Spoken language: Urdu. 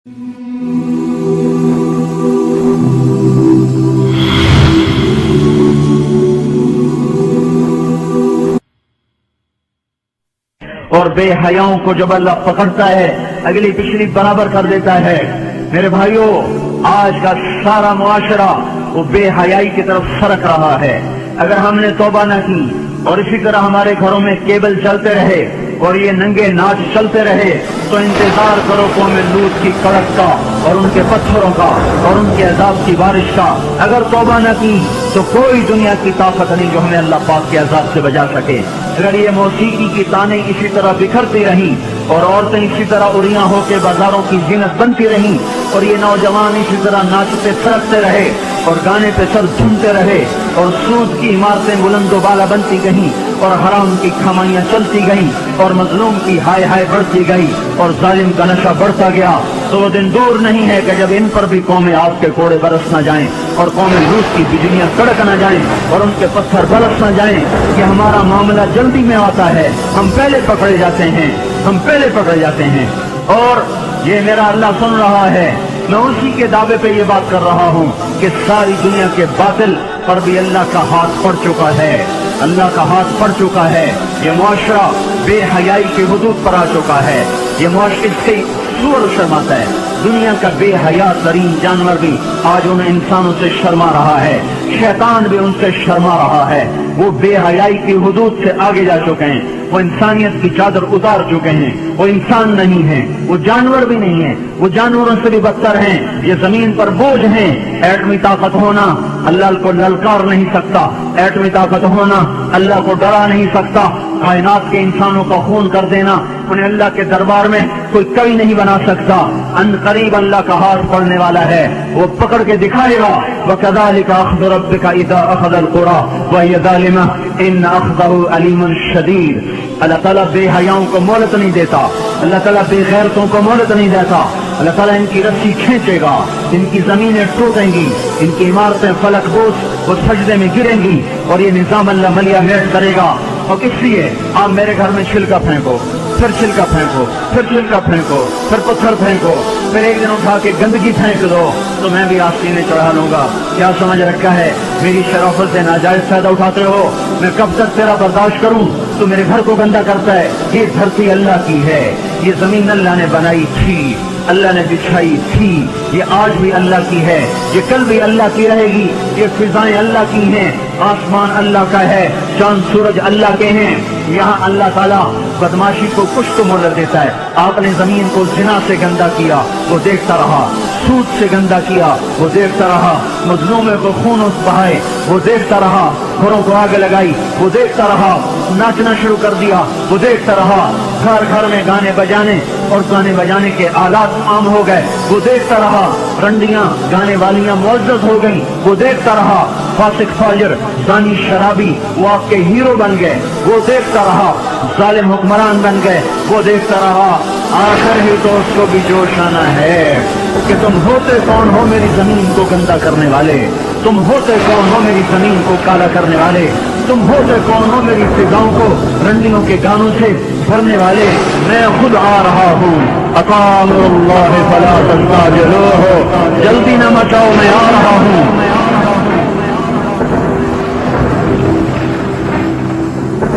اور بے حیاؤں کو جب اللہ پکڑتا ہے اگلی پچھلی برابر کر دیتا ہے۔ میرے بھائیوں، آج کا سارا معاشرہ وہ بے حیائی کی طرف سرک رہا ہے۔ اگر ہم نے توبہ نہ کی اور اسی طرح ہمارے گھروں میں کیبل چلتے رہے اور یہ ننگے ناچ چلتے رہے تو انتظار کرو قوم لوط کی کڑک کا اور ان کے پتھروں کا اور ان کے عذاب کی بارش کا۔ اگر توبہ نہ کی تو کوئی دنیا کی طاقت نہیں جو ہمیں اللہ پاک کے عذاب سے بچا سکے۔ اگر یہ موسیقی کی تانیں اسی طرح بکھرتی رہیں اور عورتیں اسی طرح اڑیاں ہو کے بازاروں کی زینت بنتی رہیں اور یہ نوجوان اسی طرح ناچتے تھرکتے رہے اور گانے پہ سر جھومتے رہے اور سود کی عمارتیں بلند و بالا بنتی گئیں اور حرام کی کمائیاں چلتی گئیں اور مظلوم کی ہائے ہائے بڑھتی گئی اور ظالم کا نشہ بڑھتا گیا، تو وہ دن دور نہیں ہے کہ جب ان پر بھی قوم آگ کے کوڑے برس نہ جائیں اور قوم لوط کی بجلیاں کڑک نہ جائیں اور ان کے پتھر برس نہ جائیں۔ کہ ہمارا معاملہ جلدی میں آتا ہے، ہم پہلے پکڑے جاتے ہیں، ہم پہلے پکڑے جاتے ہیں۔ اور یہ میرا اللہ سن رہا ہے، میں اسی کے دعوے پہ یہ بات کر رہا ہوں کہ ساری دنیا کے باطل پر بھی اللہ کا ہاتھ پڑ چکا ہے، اللہ کا ہاتھ پڑ چکا ہے۔ یہ معاشرہ بے حیائی کے حدود پر آ چکا ہے، یہ معاشرے سے سور شرماتا ہے۔ دنیا کا بے حیا ترین جانور بھی آج ان انسانوں سے شرما رہا ہے، شیطان بھی ان سے شرما رہا ہے۔ وہ بے حیائی کی حدود سے آگے جا چکے ہیں، وہ انسانیت کی چادر اتار چکے ہیں، وہ انسان نہیں ہیں، وہ جانور بھی نہیں ہیں، وہ جانوروں سے بھی بدتر ہیں۔ یہ زمین پر بوجھ ہیں۔ ایٹمی طاقت ہونا اللہ کو للکار نہیں سکتا، ایٹمی طاقت ہونا اللہ کو ڈرا نہیں سکتا، کائنات کے انسانوں کا خون کر دینا انہیں اللہ کے دربار میں کوئی کبھی نہیں بنا سکتا۔ ان قریب اللہ کا ہاتھ پڑنے والا ہے، وہ پکڑ کے دکھائے گا۔ وَكَذَلِكَ أَخْذُ رَبِّكَ إِذَا أَخَذَ الْقُرَىٰ وَهِيَ ظَالِمَةٌ إِنَّ أَخْذَهُ أَلِيمٌ شَدِيدٌ۔ اللہ تعالیٰ بے حیاؤں کو مہلت نہیں دیتا، اللہ تعالیٰ بے غیرتوں کو مہلت نہیں دیتا۔ اللہ تعالیٰ ان کی رسی کھینچے گا، ان کی زمینیں ٹوٹیں گی، ان کی عمارتیں فلک بوس وہ سجدے میں گریں گی اور یہ نظام اللہ ملیا میٹ کرے گا۔ اور کس لیے؟ آپ میرے گھر میں چھلکا پھینکو، پھر چھلکا پھینکو، پھر چھلکا پھینکو، پھر پتھر پھینکو، پھر ایک دن اٹھا کے گندگی پھینک دو تو میں بھی آستینے چڑھا لوں گا۔ کیا سمجھ رکھا ہے؟ میری شرافت سے ناجائز فائدہ اٹھاتے ہو، میں کب تک تیرا برداشت کروں؟ تو میرے گھر کو گندا کرتا ہے۔ یہ دھرتی اللہ کی ہے، یہ زمین اللہ نے بنائی تھی، اللہ نے بچھائی تھی، یہ آج بھی اللہ کی ہے، یہ کل بھی اللہ کی رہے گی۔ یہ فضائیں اللہ کی ہیں، آسمان اللہ کا ہے، چاند سورج اللہ کے ہیں۔ یہاں اللہ تعالیٰ بدماشی کو کچھ تو مہلت دیتا ہے۔ آپ نے زمین کو زنا سے گندا کیا، وہ دیکھتا رہا، سود سے گندا کیا، وہ دیکھتا رہا، مظلوموں کو خون بہائے، وہ دیکھتا رہا، گھروں کو آگ لگائی، وہ دیکھتا رہا، ناچنا شروع کر دیا، وہ دیکھتا رہا، گھر گھر میں گانے بجانے اور گانے بجانے کے آلات عام ہو گئے، وہ دیکھتا رہا، رنڈیاں گانے والیاں معزز ہو گئیں، وہ دیکھتا رہا، فاسق فاجر زانی شرابی وہ آپ کے ہیرو بن گئے، وہ دیکھتا رہا، ظالم حکمران بن گئے، وہ دیکھتا رہا۔ آخر ہی تو اس کو بھی جوش آنا ہے کہ تم ہوتے کون ہو میری زمین کو گندا کرنے والے، تم ہوتے کون ہو میری زمین کو کالا کرنے والے، تم ہوتے کون ہو میری فضاؤں کو رنڈیوں کے گانوں سے بھرنے والے۔ میں خود آ رہا ہوں، اقام اللہ فلا تستعجلوہ، جلدی نہ مچاؤ، میں آ رہا ہوں۔